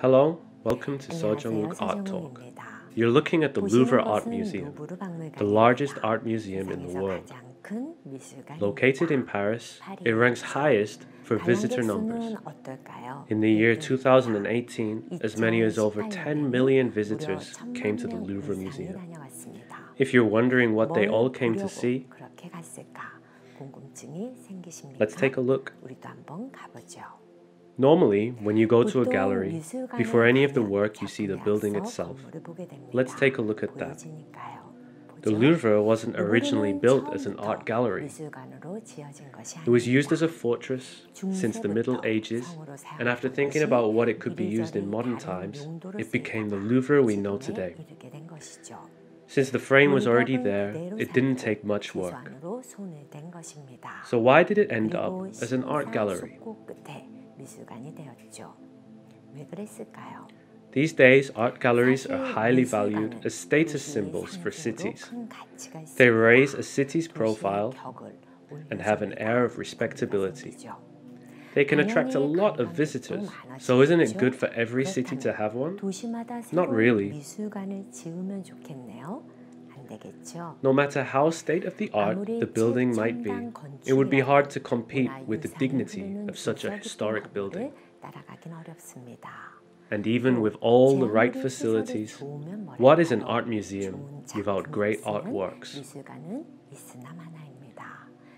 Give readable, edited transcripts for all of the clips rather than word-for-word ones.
Hello, welcome to Jeongwook Art Talk. You're looking at the Louvre Art Museum, the largest art museum in the world. Located in Paris, it ranks highest for visitor numbers. In the year 2018, as many as over 10 million visitors came to the Louvre Museum. If you're wondering what they all came to see, let's take a look. Normally, when you go to a gallery, before any of the work you see the building itself. Let's take a look at that. The Louvre wasn't originally built as an art gallery. It was used as a fortress since the Middle Ages, and after thinking about what it could be used in modern times, it became the Louvre we know today. Since the frame was already there, it didn't take much work. So why did it end up as an art gallery? These days, art galleries are highly valued as status symbols for cities. They raise a city's profile and have an air of respectability. They can attract a lot of visitors, so isn't it good for every city to have one? Not really. No matter how state-of-the-art the building might be, it would be hard to compete with the dignity of such a historic building. And even with all the right facilities, what is an art museum without great artworks?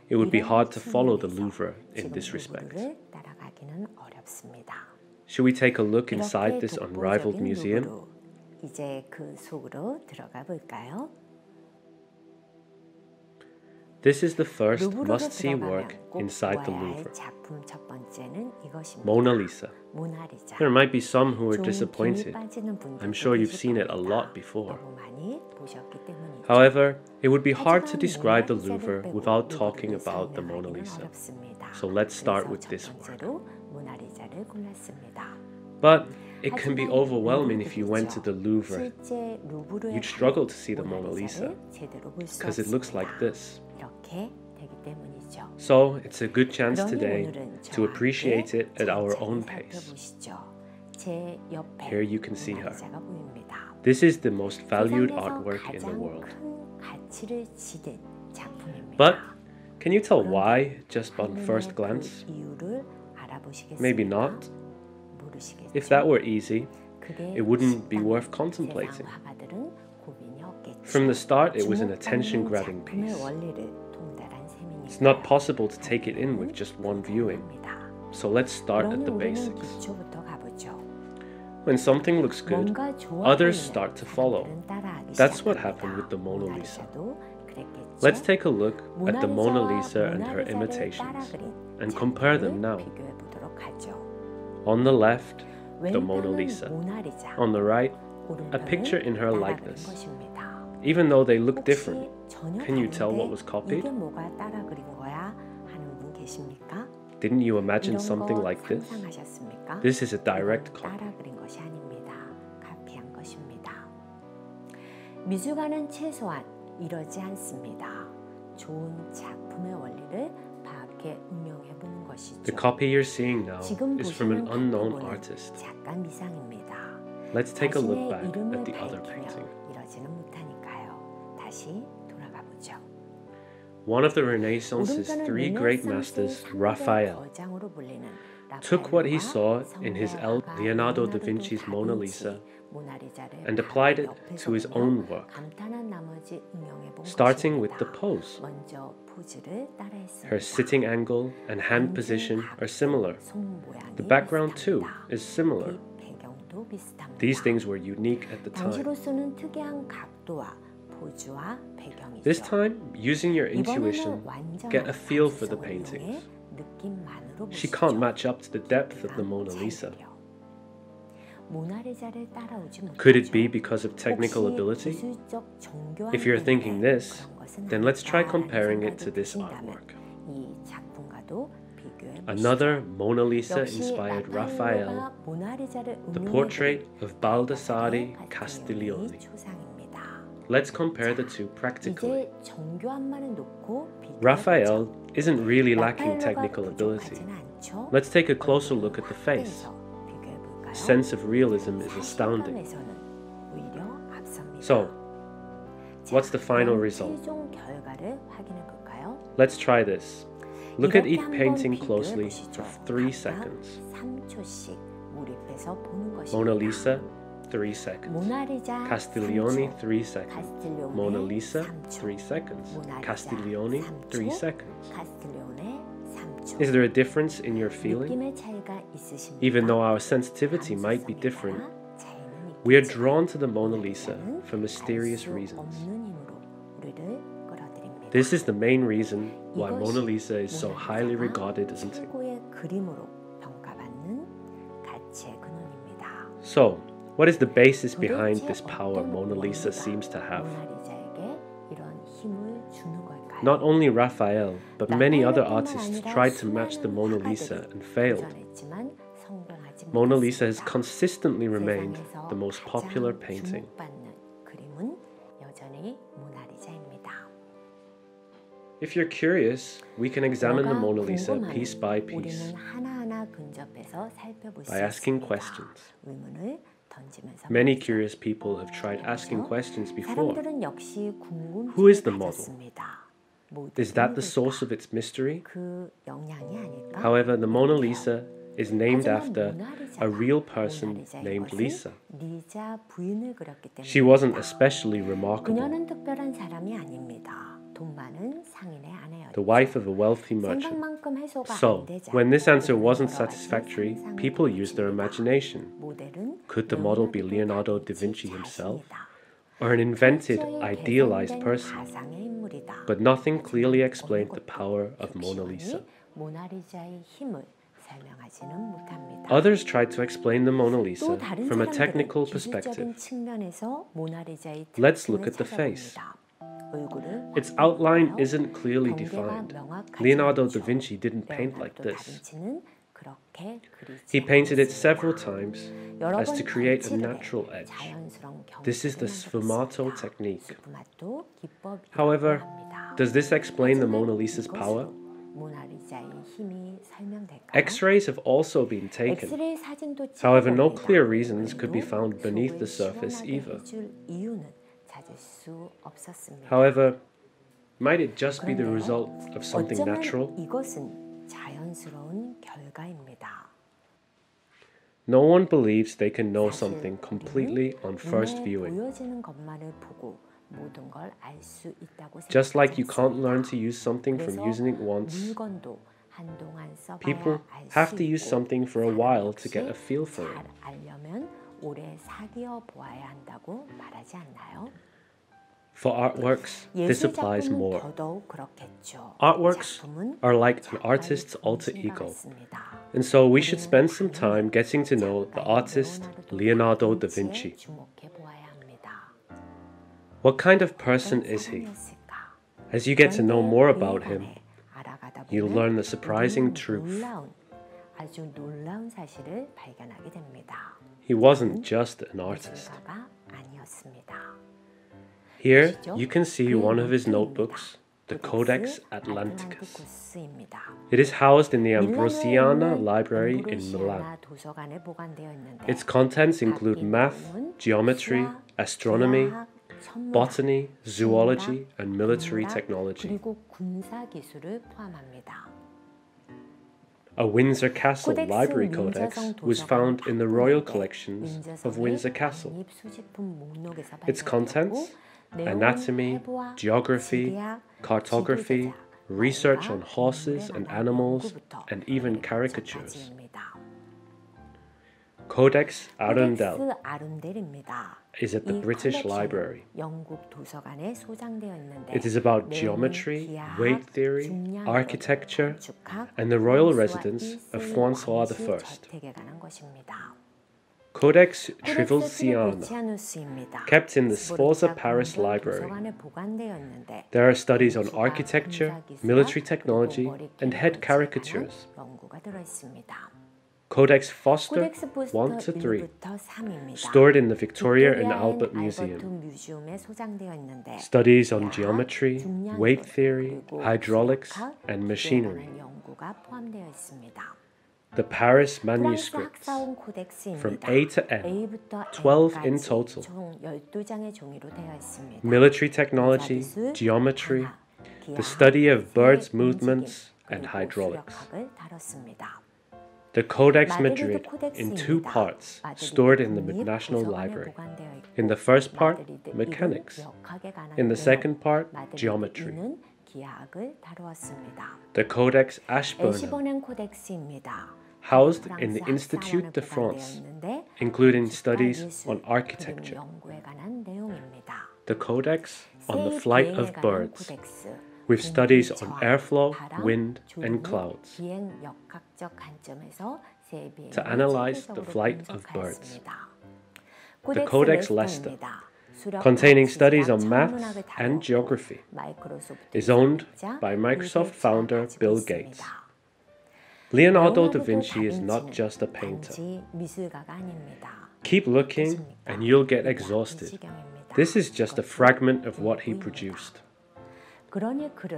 It would be hard to follow the Louvre in this respect. Should we take a look inside this unrivaled museum? This is the first must-see work inside the Louvre. Mona Lisa. There might be some who are disappointed. I'm sure you've seen it a lot before. However, it would be hard to describe the Louvre without talking about the Mona Lisa. So let's start with this work. But it can be overwhelming if you went to the Louvre. You'd struggle to see the Mona Lisa because it looks like this. So it's a good chance today to appreciate it at our own pace. Here you can see her. This is the most valued artwork in the world. But can you tell why just on first glance? Maybe not. If that were easy, it wouldn't be worth contemplating. From the start, it was an attention-grabbing piece. It's not possible to take it in with just one viewing. So let's start at the basics. When something looks good, others start to follow. That's what happened with the Mona Lisa. Let's take a look at the Mona Lisa and her imitations and compare them now. On the left, the Mona Lisa. On the right, a picture in her likeness. Even though they look different, can you tell what was copied? Didn't you imagine something like this? This is a direct copy. 미술가는 최소한 이러지 않습니다. 좋은 작품의 원리를 파악해 응용해 보는 것이죠. The copy you're seeing now is from an unknown artist. 작가 미상입니다. Let's take a look back at the other painting. 이러지는 못하니까요. 다시 돌아가 보죠. One of the Renaissance's three great masters, Raphael, took what he saw in his Leonardo da Vinci's Mona Lisa and applied it to his own work, starting with the pose. Her sitting angle and hand position are similar. The background too is similar. These things were unique at the time. This time, using your intuition, get a feel for the paintings. She can't match up to the depth of the Mona Lisa. Could it be because of technical ability? If you're thinking this, then let's try comparing it to this artwork. Another Mona Lisa-inspired Raphael, the portrait of Baldassare Castiglione. Let's compare the two practically. Raphael isn't really lacking technical ability. Let's take a closer look at the face. sense of realism is astounding. 사실감에서는 오히려 앞섭니다. So, what's the final result? 최종 결과를 확인해 볼까요? Let's try this. Look at each 이렇게 한번 painting 비교해 closely 보시죠. for 3 각각 seconds. 3초씩 몰입해서 보는 것입니다. Mona Lisa, 3 seconds. 모나리자 Castiglione, 3초, 3 seconds. 카스틸리오네 Mona Lisa, 3초, 3 seconds. 모나리자 Castiglione, 3 3초, seconds. 카스틸리오네 3초. Is there a difference in your feeling? 느낌의 차이가 있으십니까? Even though our sensitivity might be different, 감수성에 따라 차이는 we are 있겠지만 drawn to the Mona Lisa 모나리자는 for mysterious 알 수 reasons. 없는 힘으로 우리를 끌어들입니다. This is the main reason why 이것이 Mona Lisa is so highly 모나리자가 regarded as a painting. 최고의 그림으로 평가받는 가치의 근원입니다. So, what is the basis behind 도대체 this power 어떤 Mona Lisa 원리가 seems to have? 모나리자에게 이런 힘을 주는 걸까요? Not only Raphael, but many other 라파엘뿐만 artists 아니라 tried to match the 수많은 Mona Lisa 화가들이 and failed. 도전했지만 성공하지 Mona Lisa has 못했습니다. consistently remained 세상에서 the most 가장 popular painting. 주목받는 그림은 여전히 모나리자입니다. If you're curious, we can examine the 너가 Mona Lisa 궁금하면 piece by piece 우리는 하나하나 근접해서 살펴볼 수 by asking 있습니다. questions. 의문을 던지면서 Many 말이죠. curious people have tried asking questions before. 사람들은 역시 Who is the 궁금증을 model? 가졌습니다. Is that the source of its mystery? 그 영향이 아닐까? However, the Mona Lisa is named 하지만 after 모나리자가 a real person 모나리자인 named 것은 Lisa. 리자 부인을 그렸기 때문에 She wasn't especially remarkable, 그녀는 특별한 사람이 아닙니다. 돈 많은 상인의 아내였죠. the wife of a wealthy merchant. 생각만큼 해소가 So, 안 되자 when this answer 여러 wasn't 가지 satisfactory, 상상을 people used their 펼칩니다. imagination. 모델은 Could the model be Leonardo da Vinci himself? Or an invented, 철저히 idealized 계산된 person? 가상의 인물이다. But nothing clearly 하지만 explained 어느 the 것도 power of Mona 시원히 Lisa. 모나리자의 힘을 설명하지는 못합니다. Others tried to explain the Mona Lisa 또 다른 from a 사람들은 technical 기술적인 perspective. 측면에서 모나리자의 Let's 특징을 look at the face. 찾아봅니다. 얼굴을 Its outline 확인해볼까요? isn't clearly 경계가 defined. 명확하지 Leonardo 않죠. da Vinci didn't paint like 레오나르도 this. 다빈치는 그렇게 그리지 He painted it 않았습니다. several times 여러 as 번 to create a 덧칠을 해 natural edge. 자연스러운 This is the 경계를 sfumato 만들었습니다. technique. 스푸마토 기법이라고 However, 합니다. does this explain the 하지만 Mona Lisa's power? 이것으로 모나리자의 힘이 설명될까요? X-rays have also been taken. 엑스레이 사진도 However, no 찍어봅니다. clear reasons could be 그래도 found beneath the 속을 surface 시원하게 either. 해줄 이유는 찾을 수 없었습니다. However, might it just be the 그런데요, result of something 어쩌면 natural? 이것은 자연스러운 결과입니다. No one believes they can know 사실 something 우리는 completely on first 눈에 viewing. 보여지는 것만을 보고 모든 걸 알 수 있다고 Just like you can't 생각하지 learn 않습니다. to use something from 그래서 using it once, 물건도 한동안 써봐야 people 알 have 수 to use 있고 something for a 사람 while to 역시 get a feel for 잘 it. 알려면 오래 사귀어 보아야 한다고 말하지 않나요? For artworks, this 예술 applies 작품은 more. 더더욱 그렇겠죠. Artworks 작품은 are like an 작가의 artist's alter 본심과 ego. 같습니다. And so we should spend some time getting to know the artist Leonardo da Vinci. 주목해 보아야 합니다. What kind of person is he? As you get to know more about him, you'll learn the surprising truth. 아주 놀라운 사실을 발견하게 됩니다. He wasn't just an artist. 예술가가 아니었습니다. Here, you can see one of his notebooks, the Codex Atlanticus. 아틀란티쿠스입니다. It is housed in the 밀라노에 Ambrosiana 있는 Library in 암브로시아나 Milan. 도서관에 보관되어 있는데 Its contents include math, geometry, astronomy, botany, zoology, and military technology. 그리고 군사 기술을 포함합니다. A Windsor Castle 코덱스 library 윈저성 codex was found in the 도서관 royal 탁구할 때 collections of 윈저성의 Windsor Castle. 왕립 수집품 목록에서 Its 발견되었고, contents, 내용은 anatomy, 해부학, geography, 지리학, cartography, 지도 제작, research on 말과 horses 동물에 and 관한 animals, 연구부터 and even 내리는 caricatures. 것까지입니다. Codex Arundel 코덱스 아룬델입니다. is at the 이 British 컬렉션은 Library. 영국 도서관에 소장되어 있는데 It is about 내용은 geometry, 기하학, weight theory, 중량론, architecture, 건축학, and the royal 프랑스와 residence of 이슬 Francois 왕실 I. 저택에 관한 것입니다. Codex 코덱스 Trivelciana, 트리볼치아누스입니다. kept in the Sforza 스포르차 Paris 궁전 Library. 도서관에 보관되어 있는데 There are studies on 건축학, architecture, 군사기술학, military 그리고 technology, 머리 and 기술에 head 관한 caricatures. 연구가 들어 있습니다. Codex Foster 코덱스 포스터 1 to 3, 1부터 3입니다. stored in the Victoria and 빅토리아 앤 Albert 알버트 Museum. 뮤지엄에 소장되어 있는데 Studies on 기하학, geometry, 중량론, weight theory, 그리고 hydraulics, 수학학, and 기술에 machinery. 관한 연구가 포함되어 있습니다. the Paris 프랑스 manuscripts, 학사원 코덱스입니다. from A to N, A부터 12 in N까지 total. 총 12장의 종이로 되어 있습니다. Military technology, 기술, geometry, 과학, 기하, the study of birds' 새 movements, 움직임, and 그리고 hydraulics. 수력학을 다뤘습니다. The Codex 마드리드 Madrid in two 코덱스입니다. parts, 마드리드 stored in the 국립 National 도서관에 Library. 보관되어 있고, In the first part, 마드리드 mechanics. 일은 역학에 관한 In the 내용, second part, 마드리드 geometry. 이는 기하학을 다루었습니다. The Codex Ashburnham, 에시버넨 코덱스입니다. housed 프랑스 in the Institut 학사원에 de France, 보관되어 있는데 including 기타 studies 예술, on architecture. 그림 연구에 관한 내용입니다. The Codex on the 새 flight 비행에 of 관한 birds, 코덱스, with studies on 공기, airflow, 바람, wind, 조류, and clouds. 비행 역학적 관점에서 새 비행을 To analyze the 체계적으로 flight of birds. 분석하였습니다. The Codex 레스터입니다. 수력과 containing studies 지리학 on math 천문학을 and 다루었고, geography, 마이크로소프트 is owned 기술자 by 빌 Microsoft 게이츠가 founder 가지고 Bill 있습니다. Gates. Leonardo da 레오나르도 Vinci is 다빈치는 not just a painter. 단지 미술가가 아닙니다. Keep looking and you'll get exhausted. This is just a fragment of what he produced.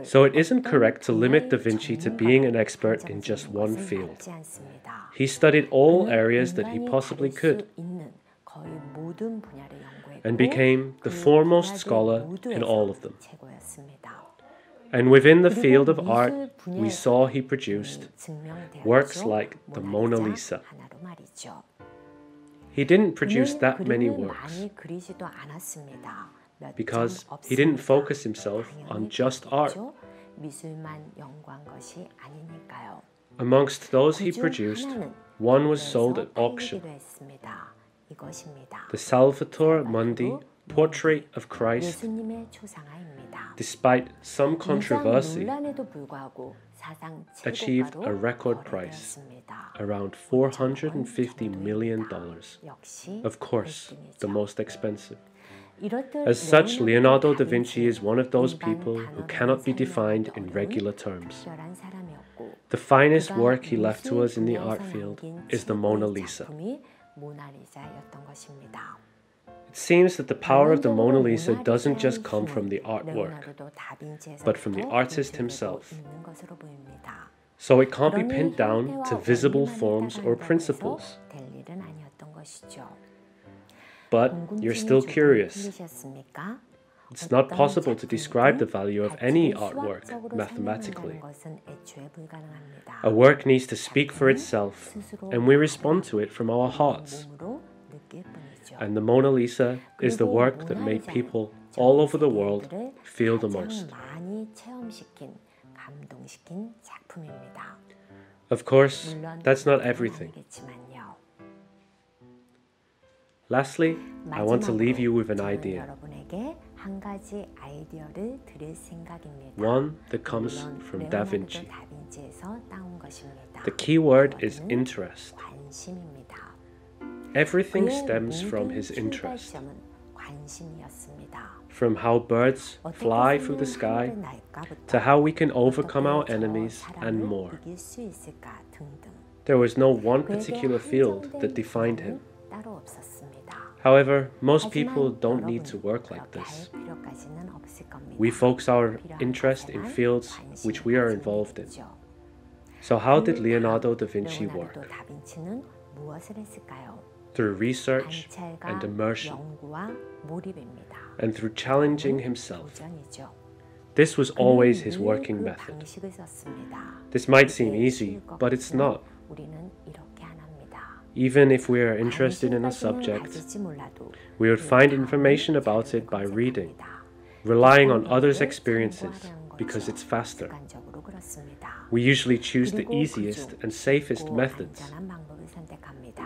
So it isn't correct to limit Da Vinci to being an expert in just one field. He studied all areas that he possibly could and became the foremost scholar in all of them. And within the field of art, we saw he produced works like the Mona Lisa. He didn't produce that many works because he didn't focus himself on just art. Amongst those he produced, one was sold at auction. The Salvator Mundi Portrait of Christ, despite some controversy, achieved a record price, around $450 million. Of course, the most expensive. As such, Leonardo da Vinci is one of those people who cannot be defined in regular terms. The finest work he left to us in the art field is the Mona Lisa. It seems that the power of the Mona Lisa doesn't just come from the artwork, but from the artist himself. So it can't be pinned down to visible forms or principles. But you're still curious. It's not possible to describe the value of any artwork mathematically. A work needs to speak for itself, and we respond to it from our hearts. And the Mona Lisa is the work that made people all over the world feel the most. Of course, that's not everything. Lastly, I want to leave you with an idea. One that comes from Da Vinci. The key word is interest. Everything stems from his interest. From how birds fly through the sky, to how we can overcome our enemies, and more. There was no one particular field that defined him. However, most people don't need to work like this. We focus our interest in fields which we are involved in. So how did Leonardo da Vinci work? Through research and immersion, and through challenging himself. This was always his working method. This might seem easy, but it's not. Even if we are interested in a subject, we would find information about it by reading, relying on others' experiences because it's faster. We usually choose the easiest and safest methods.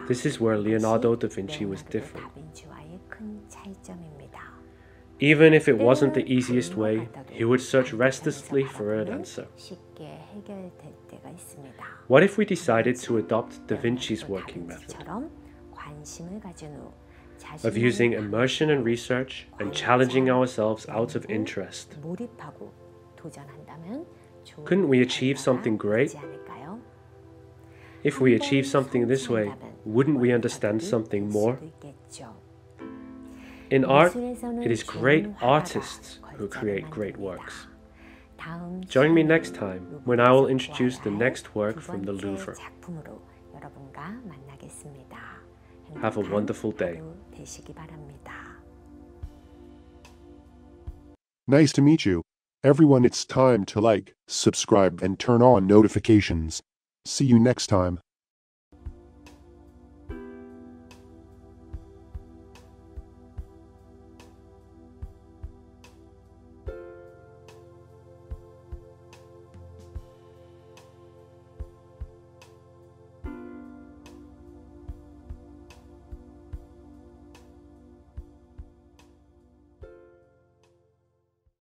This is where Leonardo da Vinci was different. Even if it wasn't the easiest way, he would search restlessly for an answer. What if we decided to adopt Da Vinci's working method of using immersion and research and challenging ourselves out of interest? Couldn't we achieve something great? If we achieve something this way, wouldn't we understand something more? In art, it is great artists who create great works. Join me next time when I will introduce the next work from the Louvre. 여러분과 만나겠습니다. Have a wonderful day. 하루 되시기 바랍니다. Nice to meet you. Everyone, it's time to like, subscribe, and turn on notifications. See you next time.